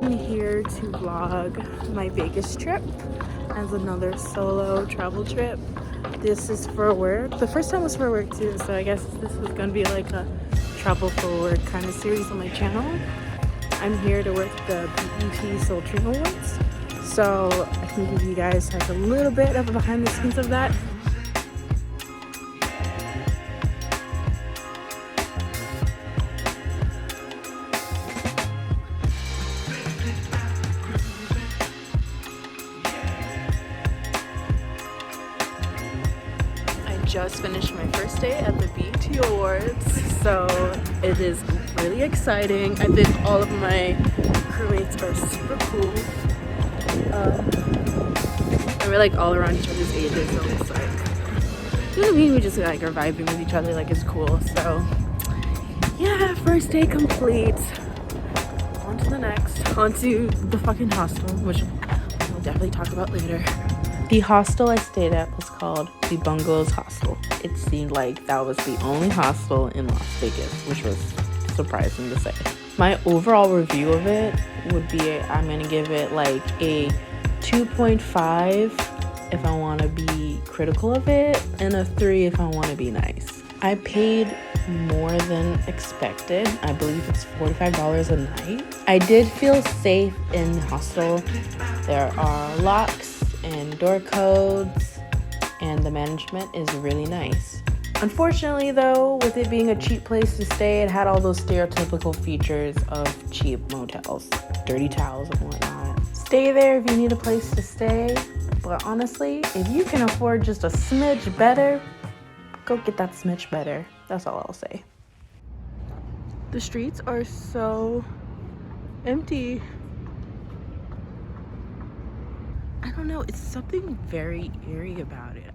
I'm here to vlog my Vegas trip as another solo travel trip. This is for work. The first time was for work too, so I guess this is gonna be like a travel for work kind of series on my channel. I'm here to work the BET Sultry Awards, so I can give you guys like a little bit of a behind the scenes of that. Just finished my first day at the BET Awards, so it is really exciting. I think all of my crewmates are super cool. And we're like all around each other's ages, so it's like, you know what I mean? We just like are vibing with each other, like it's cool. So yeah, first day complete. On to the next, on to the fucking hostel, which we'll definitely talk about later. The hostel I stayed at was called the Bungalows Hostel. It seemed like that was the only hostel in Las Vegas, which was surprising to say. My overall review of it would be, I'm gonna give it like a 2.5 if I want to be critical of it, and a 3 if I want to be nice. I paid more than expected. I believe it's $45 a night. I did feel safe in the hostel. There are locks and door codes, and the management is really nice. Unfortunately though, with it being a cheap place to stay, it had all those stereotypical features of cheap motels, dirty towels and whatnot. Stay there if you need a place to stay, but honestly, if you can afford just a smidge better, go get that smidge better. That's all I'll say. The streets are so empty. I don't know, it's something very eerie about it.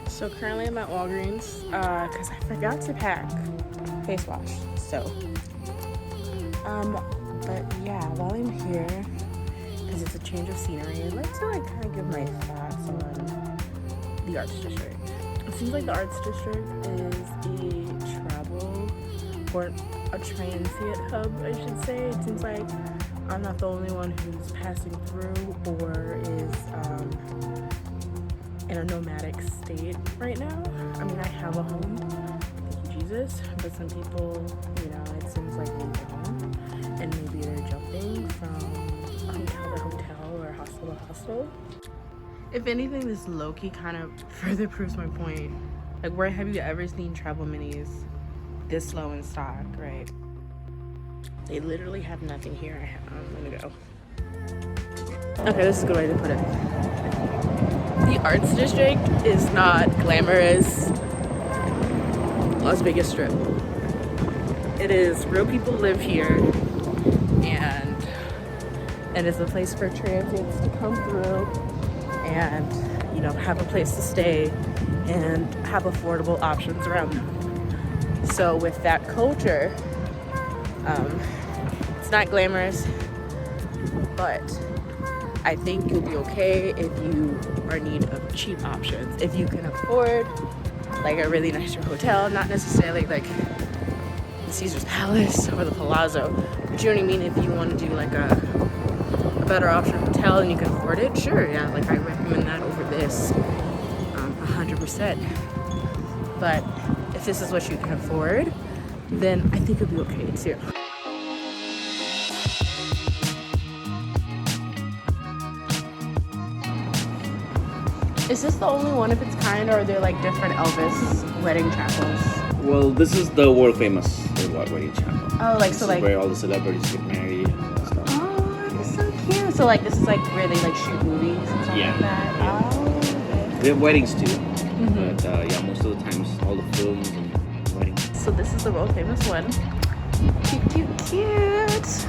So currently I'm at Walgreens because I forgot to pack face wash. So, but yeah, while I'm here, because it's a change of scenery, I'd like to like kind of give my thoughts on the Arts District. It seems like the Arts District is a travel or a transient hub, I should say. It seems like I'm not the only one who's passing through or is in a nomadic state right now. I mean, I have a home, thank you Jesus, but some people, you know, it seems like they don't, and maybe they're jumping from hotel to hotel or hostel to hostel. If anything, this low-key kind of further proves my point. Like, where have you ever seen travel minis this low in stock, right? They literally have nothing here. I'm gonna go. Okay, this is a good way to put it. The Arts District is not glamorous Las Vegas Strip. It is real people live here, and it's a place for transients to come through and, you know, have a place to stay and have affordable options around them. So with that culture, it's not glamorous, but I think you'll be okay if you are in need of cheap options. If you can afford like a really nicer hotel, not necessarily like the Caesar's Palace or the Palazzo, but you know what I mean? If you want to do like a better option hotel and you can afford it, sure, yeah, like I recommend that over this, 100%. But if this is what you can afford, then I think it'll be okay too. Is this the only one of its kind, or are there like different Elvis wedding chapels? Well, this is the world famous wedding chapel. Oh, like this so, is like where all the celebrities get married and stuff. Oh, that's so cute. So like this is like where they like shoot movies and stuff like that. Yeah. Oh, okay. We have weddings too, but yeah, most of the times all the films and weddings. So this is the world famous one. Cute, cute, cute.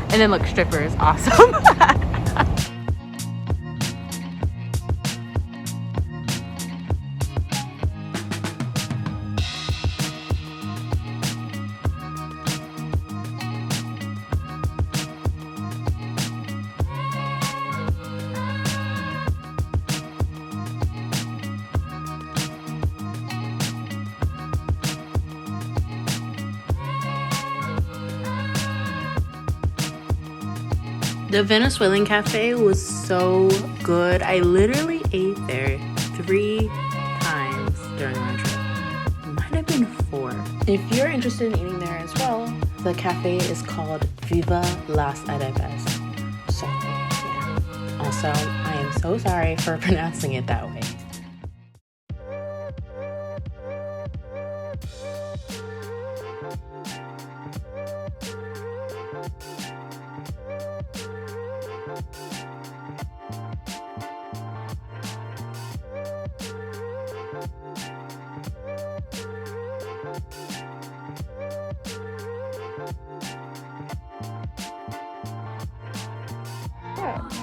And then look, strippers, awesome. The Venezuelan cafe was so good. I literally ate there 3 times during my trip. Might have been 4. If you're interested in eating there as well, the cafe is called Viva Las Arepas. So, yeah. Also, I am so sorry for pronouncing it that way.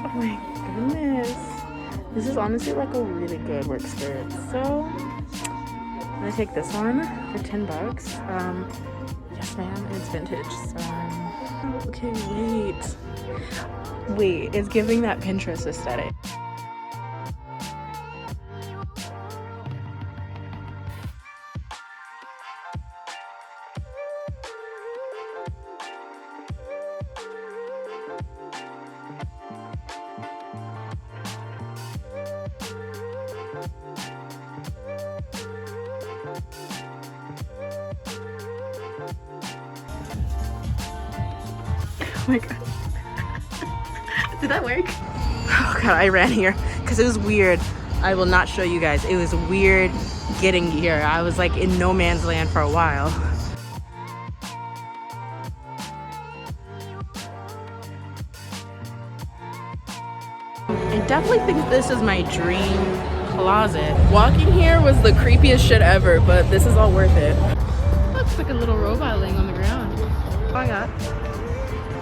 Oh my goodness. This is honestly like a really good work skirt. So I'm gonna take this one for $10. Yes ma'am, it's vintage. So okay, wait, it's giving that Pinterest aesthetic. Oh my god. Did that work? Oh god, I ran here because it was weird. I will not show you guys. It was weird getting here. I was like in no man's land for a while. I definitely think this is my dream closet. Walking here was the creepiest shit ever, but this is all worth it. Looks like a little robot laying on the ground. Oh my god.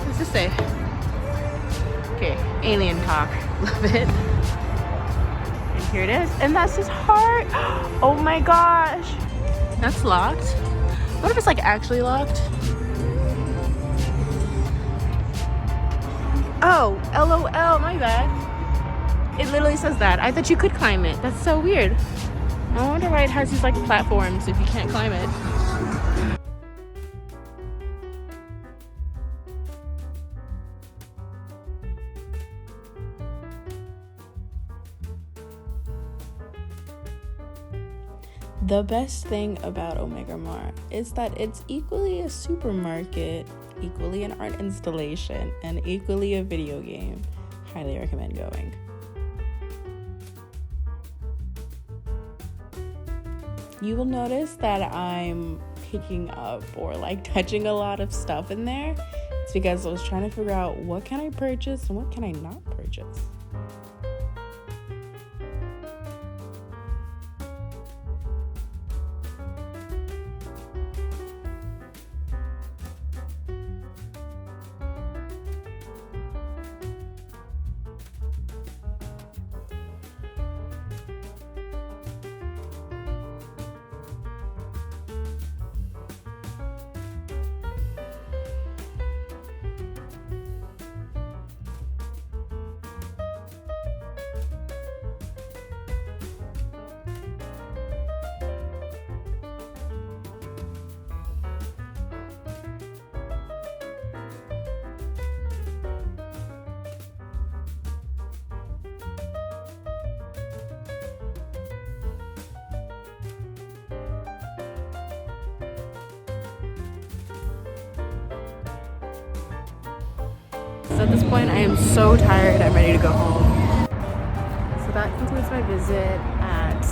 What's this say? Okay, alien talk. Love it. And here it is. And that's his heart. Oh my gosh. That's locked. What if it's like actually locked? Oh, LOL, my bad. It literally says that. I thought you could climb it. That's so weird. I wonder why it has these like platforms if you can't climb it. The best thing about Omega Mart is that it's equally a supermarket, equally an art installation, and equally a video game. Highly recommend going. You will notice that I'm picking up or like touching a lot of stuff in there. It's because I was trying to figure out what can I purchase and what can I not purchase. So at this point, I am so tired, I'm ready to go home. So that concludes my visit at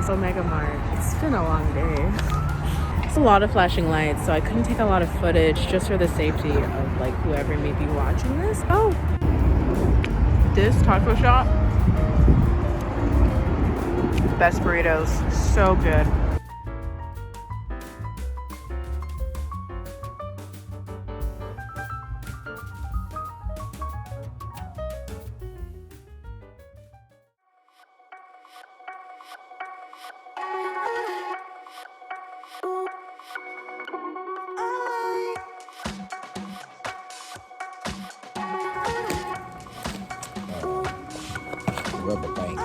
Omega Mart. It's been a long day. It's a lot of flashing lights, so I couldn't take a lot of footage just for the safety of like whoever may be watching this. Oh, this taco shop, best burritos, so good. Rubber bank.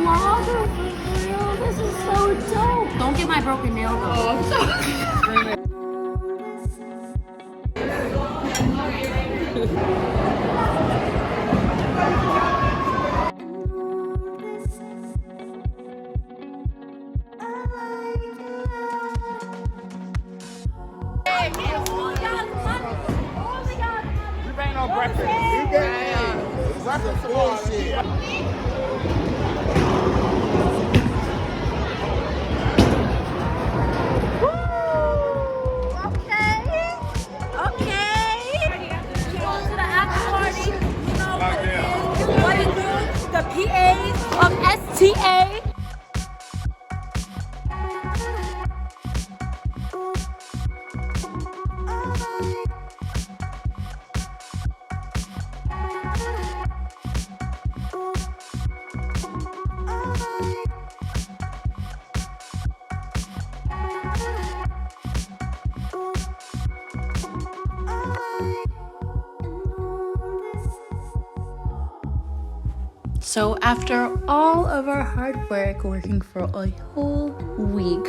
vlogger for real. This is so dope. Don't get my broken nail though. Oh, I'm sorry. PAs of STA. So after all of our hard work working for a whole week,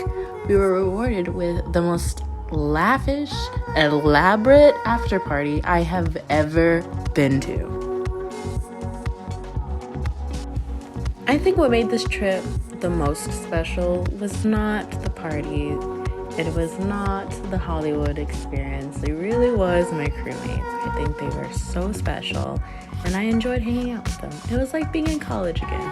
we were rewarded with the most lavish, elaborate after party I have ever been to. I think what made this trip the most special was not the party. It was not the Hollywood experience. It really was my crewmates. I think they were so special, and I enjoyed hanging out with them. It was like being in college again.